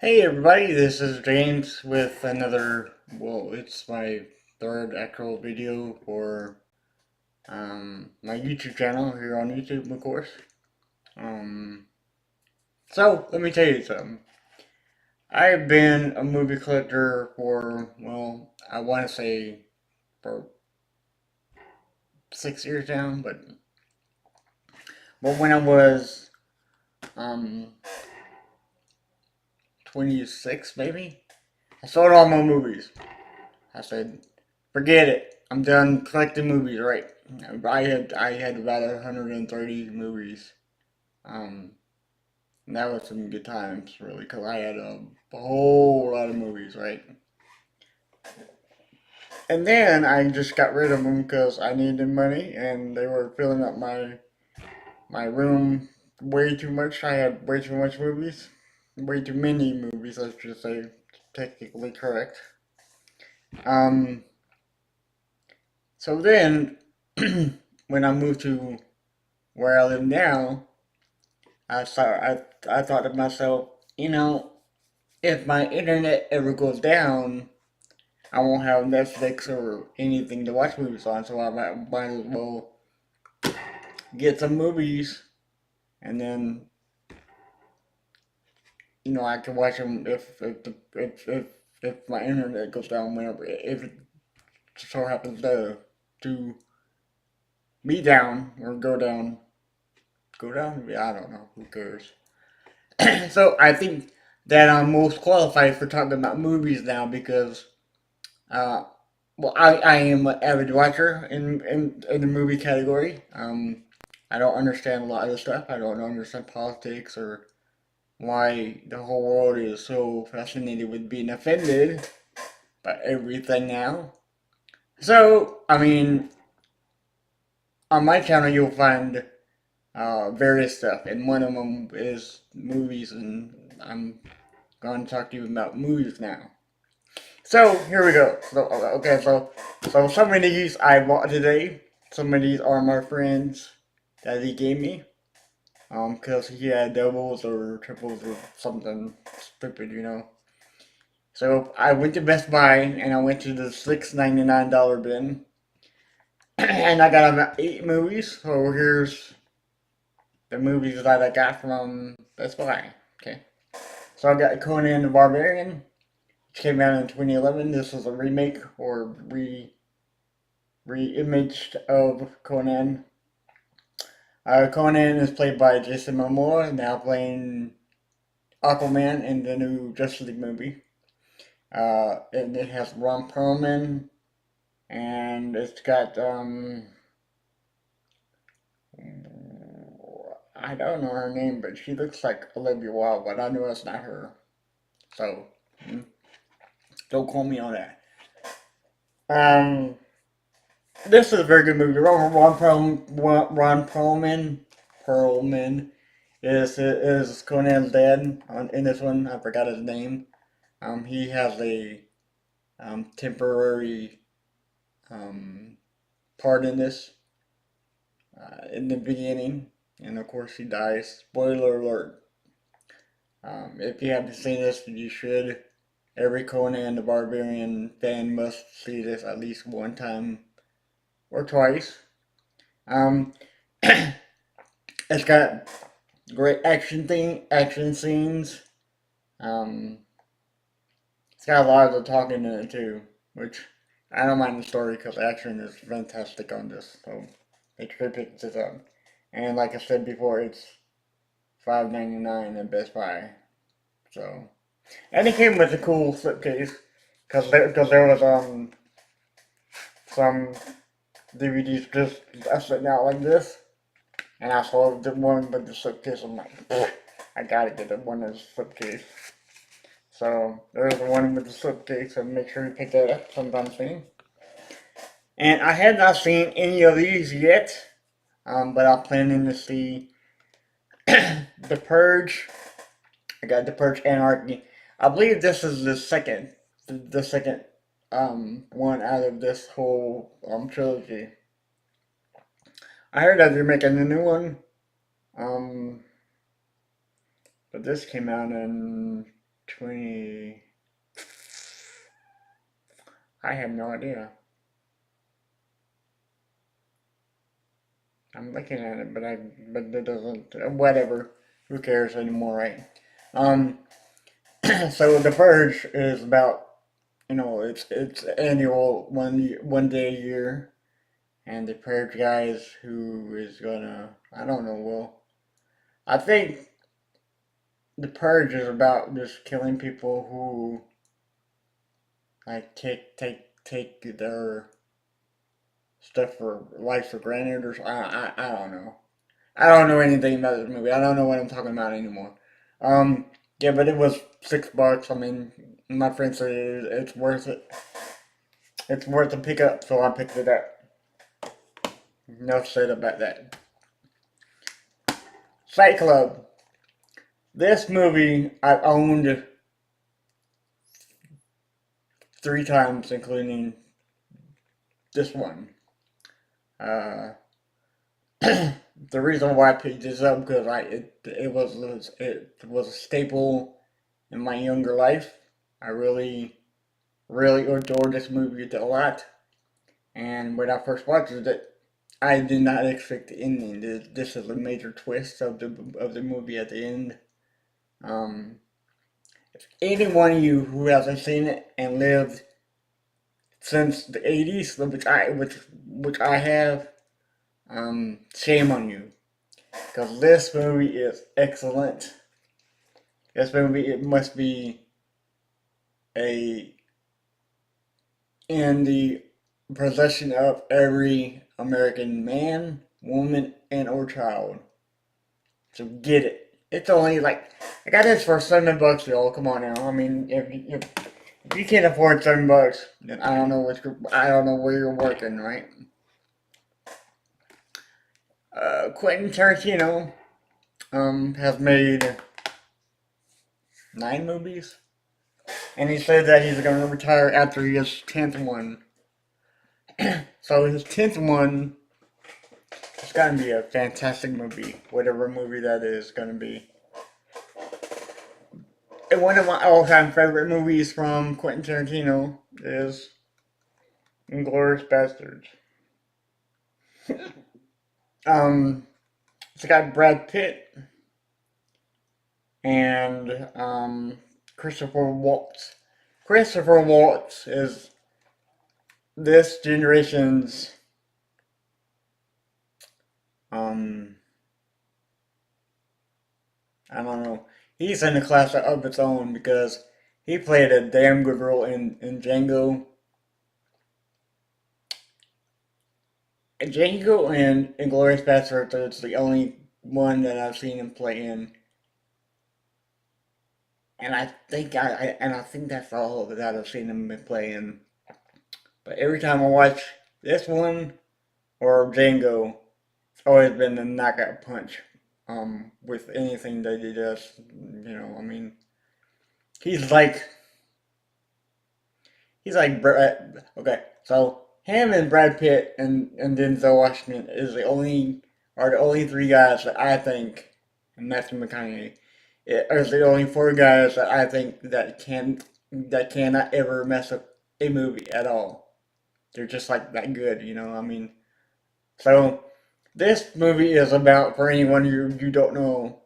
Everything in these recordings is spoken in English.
Hey everybody, this is James with another, it's my third actual video for my YouTube channel here on YouTube, of course. Um, so, let me tell you something. I've been a movie collector for, I want to say for 6 years now, but when I was um, 26 maybe, I sold all my movies. I said, forget it. I'm done collecting movies, right? I had about 130 movies. Um, and that was some good times, really, because I had a whole lot of movies, right? And then I just got rid of them because I needed money, and they were filling up my room way too much. I had way too much movies, way too many movies, I should say, technically correct. Um, so then, when I moved to where I live now, I thought to myself, if my internet ever goes down, I won't have Netflix or anything to watch movies on, so I might as well get some movies, and then I can watch them if my internet goes down whenever if it so happens to be down or go down. Yeah, I don't know. Who cares? So I think that I'm most qualified for talking about movies now because Uh, I am an avid watcher in the movie category. I don't understand a lot of the stuff. I don't understand politics or why the whole world is so fascinated with being offended by everything now. So, I mean, on my channel you'll find various stuff, and one of them is movies, and I'm going to talk to you about movies now. So here we go. So some of these I bought today. Some of these are my friends that he gave me. Cause he had doubles or triples or something stupid. So I went to Best Buy and I went to the $6.99 bin, and I got about 8 movies. So here's the movies that I got from Best Buy. Okay. So I got Conan the Barbarian, which came out in 2011. This was a remake or re-imaged of Conan. Conan is played by Jason Momoa, now playing Aquaman in the new Justice League movie. And it has Ron Perlman, and it's got I don't know her name, but she looks like Olivia Wilde, but I know it's not her. So don't call me on that. Um, this is a very good movie. Ron Perlman is Conan's dad in this one. I forgot his name. He has a temporary um, part in this in the beginning, and of course he dies. Spoiler alert. If you haven't seen this, you should. Every Conan the Barbarian fan must see this at least one time or twice. Um, it's got great action scenes. Um, it's got a lot of the talking in it too, which I don't mind the story because action is fantastic on this. So it sure picks it up. And like I said before, it's $5.99 at Best Buy. So, and it came with a cool slipcase because there was some DVDs just sitting out like this, and I saw the one with the slipcase. I'm like, I gotta get the one with the slipcase. So there's the one with the slipcase, so make sure you pick that up sometime soon. And I have not seen any of these yet, but I'm planning to see The Purge. I got The Purge Anarchy. I believe this is the second one out of this whole trilogy. I heard that they're making a new one, um, but this came out in 20. I have no idea. I'm looking at it, but it doesn't. Whatever. Who cares anymore, right? Um. So the Purge is about, it's annual, one day a year, and the Purge guys who is gonna, I don't know. Well, I think the Purge is about just killing people who like take their stuff for life for granted, or I don't know. I don't know anything about this movie. I don't know what I'm talking about anymore. Um, yeah, but it was $6. I mean, my friend said it's worth it. It's worth the pick up, so I picked it up. Enough said about that. Fight Club. This movie I owned 3 times, including this one. Uh, the reason why I picked this up because it was a staple in my younger life. I really adored this movie a lot. And when I first watched it, I did not expect the ending. This is a major twist of the movie at the end. Um, any one of you who hasn't seen it and lived since the '80s, which I have, shame on you, because this movie is excellent. This movie, it must be a in the possession of every American man, woman, and or child. So get it. It's only like I got this for $7, y'all. Come on now. I mean, if you can't afford $7, then I don't know where you're working, right? Quentin Tarantino has made 9 movies, and he said that he's going to retire after his 10th one. So his 10th one is going to be a fantastic movie, whatever movie that is going to be. And one of my all-time favorite movies from Quentin Tarantino is Inglorious Bastards. Um, it's got Brad Pitt and Christopher Waltz. Christopher Waltz is this generation's um I don't know. He's in a class of its own because he played a damn good role in Django. Django and Inglorious Bastards is the only one that I've seen him play in, and I think that's all that I've seen him play in. But every time I watch this one or Django, it's always been a knockout punch. With anything that he does, I mean, he's like Brad. Okay, so him and Brad Pitt and Denzel Washington are the only 3 guys that I think, and Matthew McConaughey, are the only 4 guys that I think that cannot ever mess up a movie at all. They're just like that good, I mean, so this movie is about, for anyone you don't know,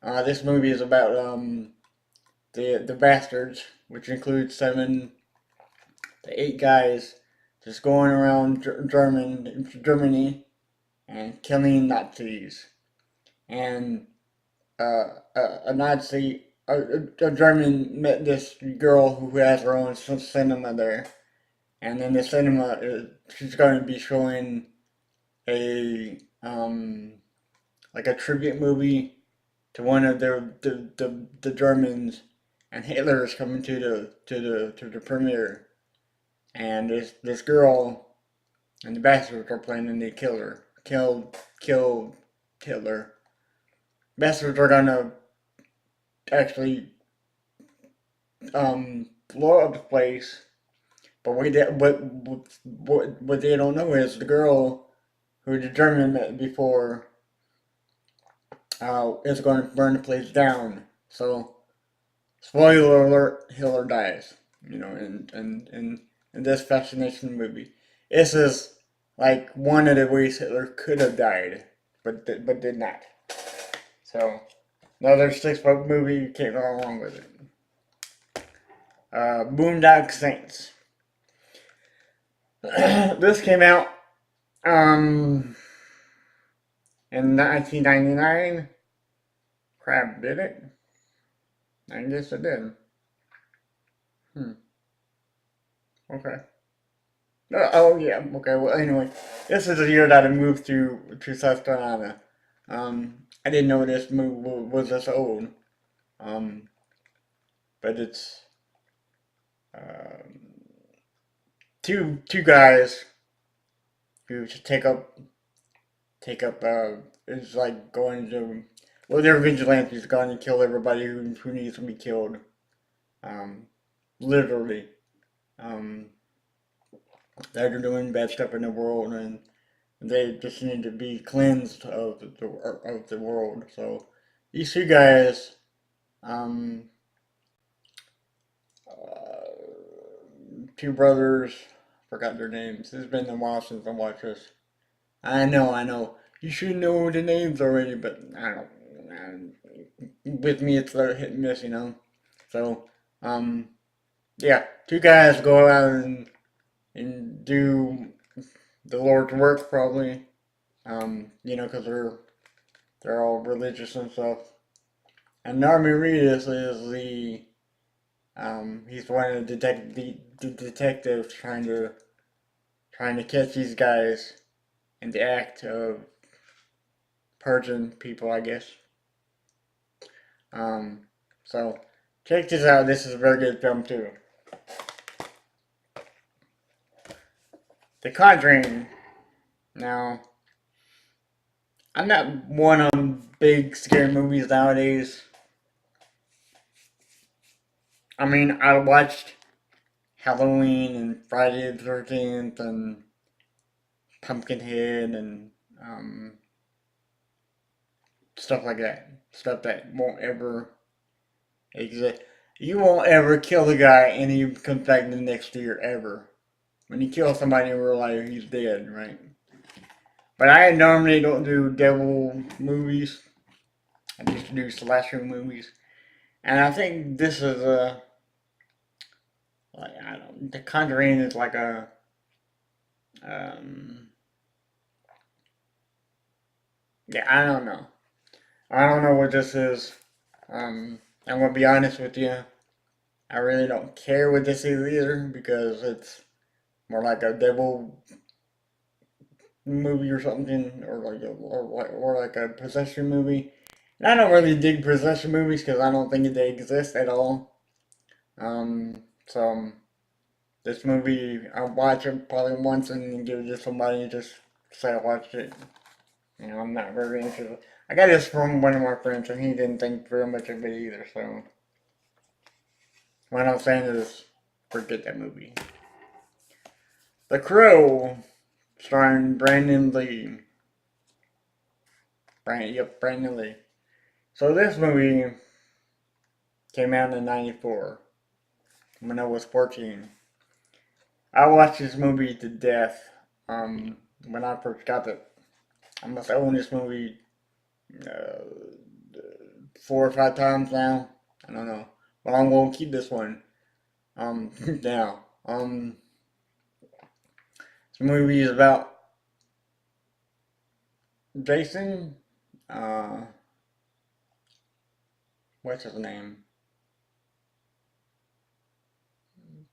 this movie is about the bastards, which includes 7 to 8 guys just going around Germany and killing Nazis. And a Nazi, a German met this girl who has her own cinema there. And in the cinema, she's going to be showing a like a tribute movie to one of the Germans, and Hitler is coming to the premiere, and this girl and the bastards are planning to kill Hitler. Bastards are gonna actually blow up the place, but what they don't know is the girl who the German met before is going to burn the place down. So Spoiler alert: Hitler dies. You know, in this fascination movie, this is like one of the ways Hitler could have died, but did not. So another 6 book movie, you can't go wrong with it. Boondock Saints. This came out um, in 1999. Crap, did it? I guess it did. Hmm. Okay. Oh yeah. Okay. Well, anyway, this is the year that I moved to South Carolina. I didn't know this movie was this old. Um, but it's um, two guys who take up is like going to, well, they're vigilantes going to kill everybody who needs to be killed. Um, literally. Um, they're doing bad stuff in the world, and they just need to be cleansed of the world. So these two guys, um, two brothers, forgot their names. It's been a while since I watched this. I know. You should know the names already, but I don't. With me, it's a hit and miss, you know. So, um, yeah, two guys go out and do the Lord's work, probably. You know, because they're all religious and stuff. And Narmi Reedus is he's one of the detectives trying to catch these guys in the act of purging people, I guess. Um, so check this out. This is a very good film too. The Conjuring. Now, I'm not one of big scary movies nowadays. I mean, I watched Halloween and Friday the 13th and Pumpkinhead and stuff like that. Stuff that won't ever exist. You won't ever kill a guy and he comes back the next year ever. When you kill somebody in real life, he's dead, right? But I normally don't do devil movies. I used to do slasher movies, and I think this is a like I don't. The Conjuring is like a um. Yeah, I don't know. I don't know what this is. I'm gonna be honest with you. I really don't care what this is either because it's more like a devil movie or something, or like a possession movie. And I don't really dig possession movies because I don't think they exist at all. So this movie I watch it probably once and then give it to somebody and just say I watched it. You know, I'm not very interested. I got this from one of my friends and he didn't think very much of it either. So what I'm saying is, forget that movie. The Crow, starring Brandon Lee. Brandon Lee. So this movie came out in '94 when I was 14. I watched this movie to death when I first got it. I must own this movie uh, 4 or 5 times now. I don't know. But I'm going to keep this one. Now. This movie is about Jason. Uh, what's his name?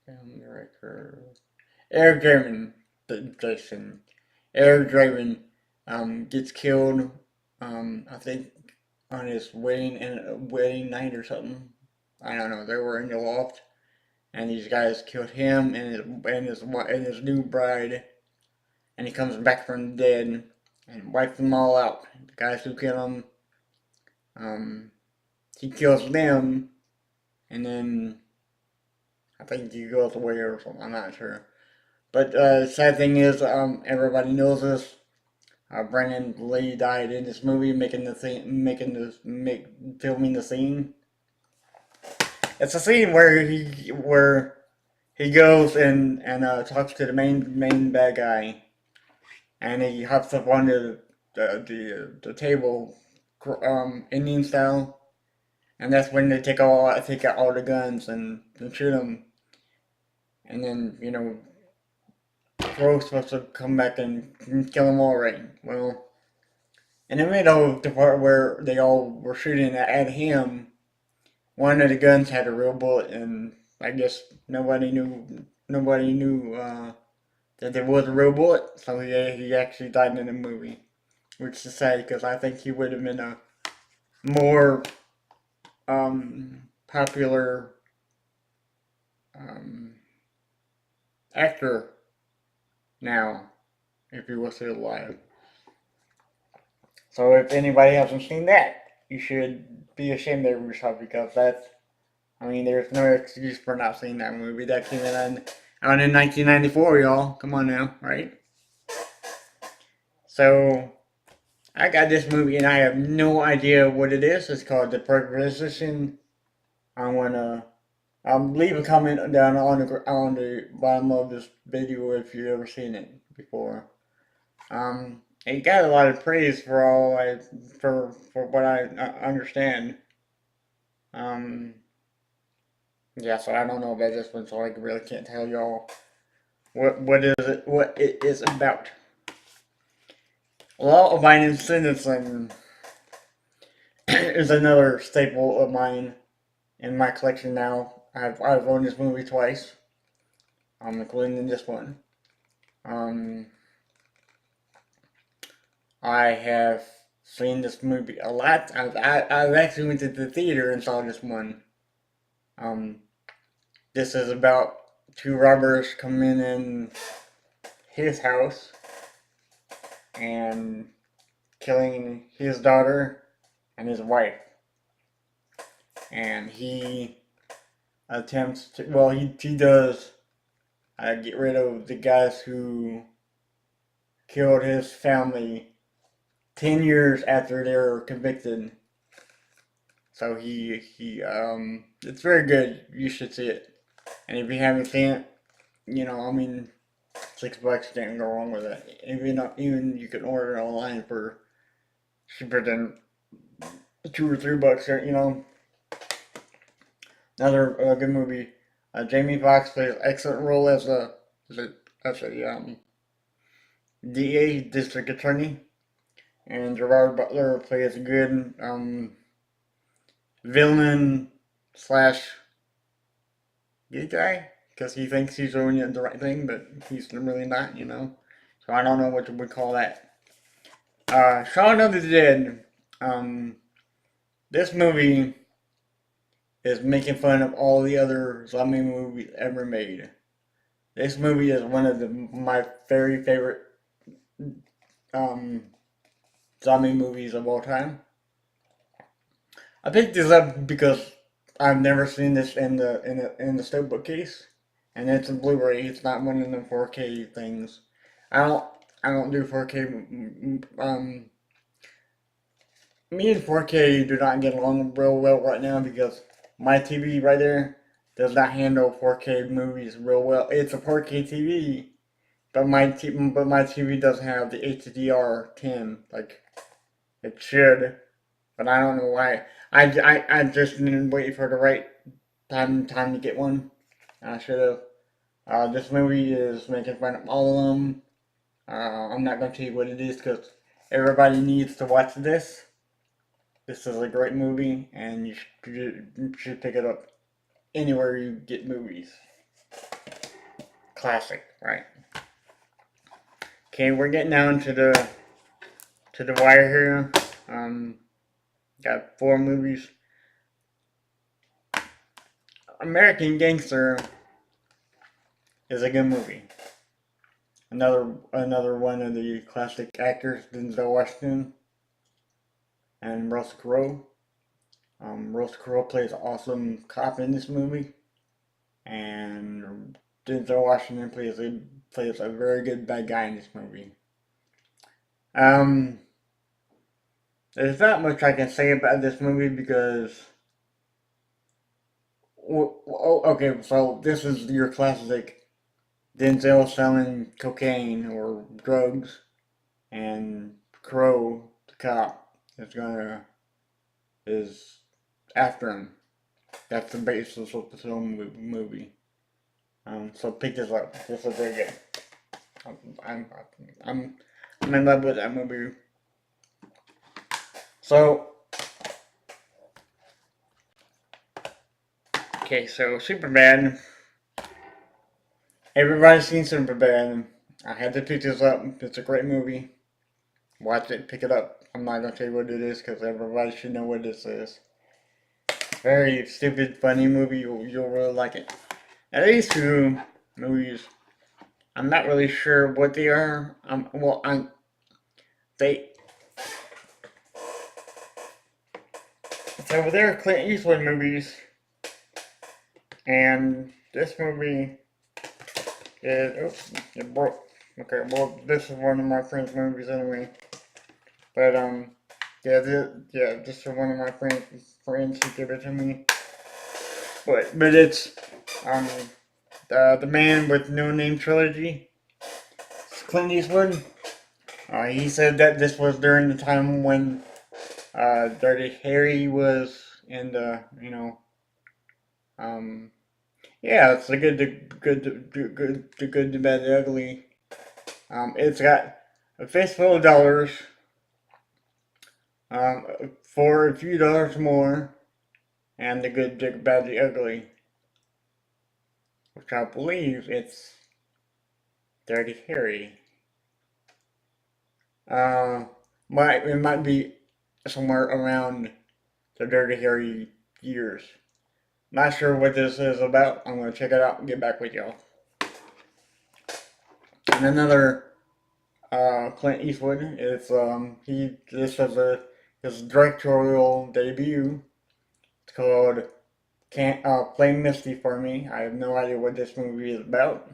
Film director. Eric Draven. Jason. Eric Draven gets killed. I think on his wedding night or something. I don't know. They were in the loft, and these guys killed him and his new bride. And he comes back from the dead and wipes them all out. The guys who kill him, um, he kills them, and then I think he goes away or something. I'm not sure. But the sad thing is, everybody knows this. Brandon Lee died in this movie, filming the scene. it's a scene where he goes and talks to the main bad guy, and he hops up onto the table, Indian style, and that's when they take out all the guns and shoot him, and then Crow's supposed to come back and kill them all, right? Well, in the middle of the part where they all were shooting at him, one of the guns had a real bullet, and I guess nobody knew that there was a real bullet, so he actually died in the movie, which is sad because I think he would have been a more popular um, actor now if he was still alive. So if anybody hasn't seen that, you should be ashamed of yourself because there's no excuse for not seeing that movie. That came out in 1994, y'all. Come on now, right? So I got this movie and I have no idea what it is. It's called The Fertilization. I wanna leave a comment down on the bottom of this video if you've ever seen it before. It got a lot of praise for what I understand. Um, yeah, so I don't know about this one, so I really can't tell y'all what it is about. Law-abiding citizen is another staple of mine in my collection now. I've owned this movie twice, including this one. Um, I have seen this movie a lot. I've actually went to the theater and saw this one. Um, this is about two robbers coming in his house and killing his daughter and his wife. And he attempts to, well, he does get rid of the guys who killed his family 10 years after they were convicted. So it's very good. You should see it. And if you haven't seen it, $6 can't go wrong with it. Even you can order it online for cheaper than $2 or $3. Another good movie. Jamie Foxx plays an excellent role as a DA, district attorney, and Gerard Butler plays a good villain slash good guy because he thinks he's doing the right thing, but he's really not. So I don't know what you would call that. Shaun of the Dead. Um, this movie is making fun of all the other zombie movies ever made. This movie is one of my very favorite um, zombie movies of all time. I picked this up because I've never seen this in the Steelbook case, and it's a Blu-ray. It's not one of the 4K things. I don't I don't do 4K. Me and 4K do not get along real well right now because my TV right there does not handle 4K movies real well. It's a 4K TV, but my TV doesn't have the HDR10 like it should. But I don't know why. I just didn't wait for the right time to get one. I should have. This movie is making fun of all of them. I'm not going to tell you what it is because everybody needs to watch this. This is a great movie, and you should pick it up anywhere you get movies. Classic, right? Okay, we're getting down to the wire here. Got 4 movies. American Gangster is a good movie. Another one of the classic actors, Denzel Washington and Russell Crowe. Russell Crowe plays an awesome cop in this movie, and Denzel Washington plays a very good bad guy in this movie. Um, there's not much I can say about this movie because Okay, so this is your classic Denzel selling cocaine or drugs, and Crow, the cop, is after him. That's the basis of the film movie. So pick this up. This is very good. I'm, I'm, I'm, I'm in love with that movie. So, okay, so Superbad. Everybody's seen Superbad. I had to pick this up. It's a great movie. Watch it, pick it up. I'm not gonna tell you what it is because everybody should know what this is. Very stupid, funny movie. You'll really like it. Now these two movies, I'm not really sure what they are. They so they're Clint Eastwood movies, and this movie is oops, it broke. Okay, well this is one of my friend's movies anyway. But this is one of my friends who gave it to me. But it's um the Man with No Name trilogy. It's Clint Eastwood. He said that this was during the time when Dirty Harry was in the um yeah, it's the good, the bad, the ugly. It's got a fistful of dollars, um, for a few dollars more, and the good, the bad, the ugly, which I believe it's Dirty Harry. Uh, it might be somewhere around the Dirty Harry years. Not sure what this is about. I'm gonna check it out and get back with y'all. And another Clint Eastwood is this was his directorial debut. It's called Can't Play Misty for Me. I have no idea what this movie is about,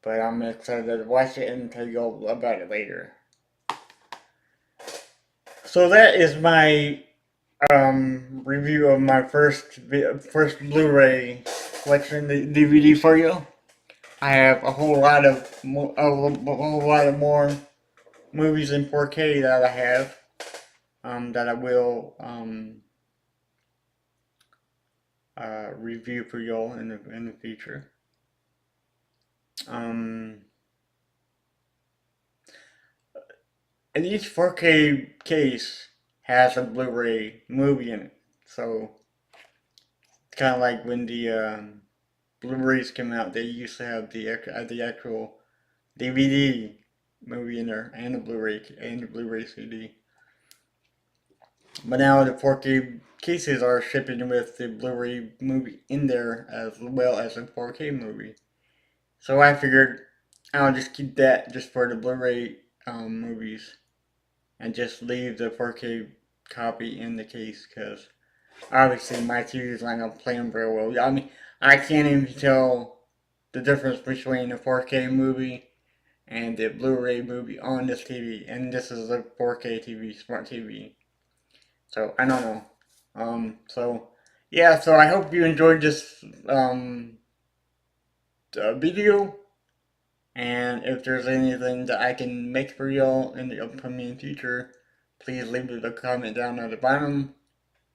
but I'm excited to watch it and tell you all about it later. So that is my review of my first Blu-ray collection DVD for you. I have a whole lot of more movies in 4K that I have that I will review for y'all in the future. Um, and each 4K case has a Blu-ray movie in it, so it's kind of like when the Blu-rays came out. They used to have the actual DVD movie in there and the Blu-ray CD. But now the 4K cases are shipping with the Blu-ray movie in there as well as a 4K movie. So I figured I'll just keep that just for the Blu-ray movies and just leave the 4K copy in the case because obviously my TV is not playing very well. I mean, I can't even tell the difference between a 4K movie and the Blu-ray movie on this TV, and this is a 4K TV, smart TV. So I don't know. So yeah. So I hope you enjoyed this video. And if there's anything that I can make for y'all in the upcoming future, please leave a comment down at the bottom.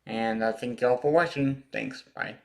And I thank y'all for watching. Thanks. Bye.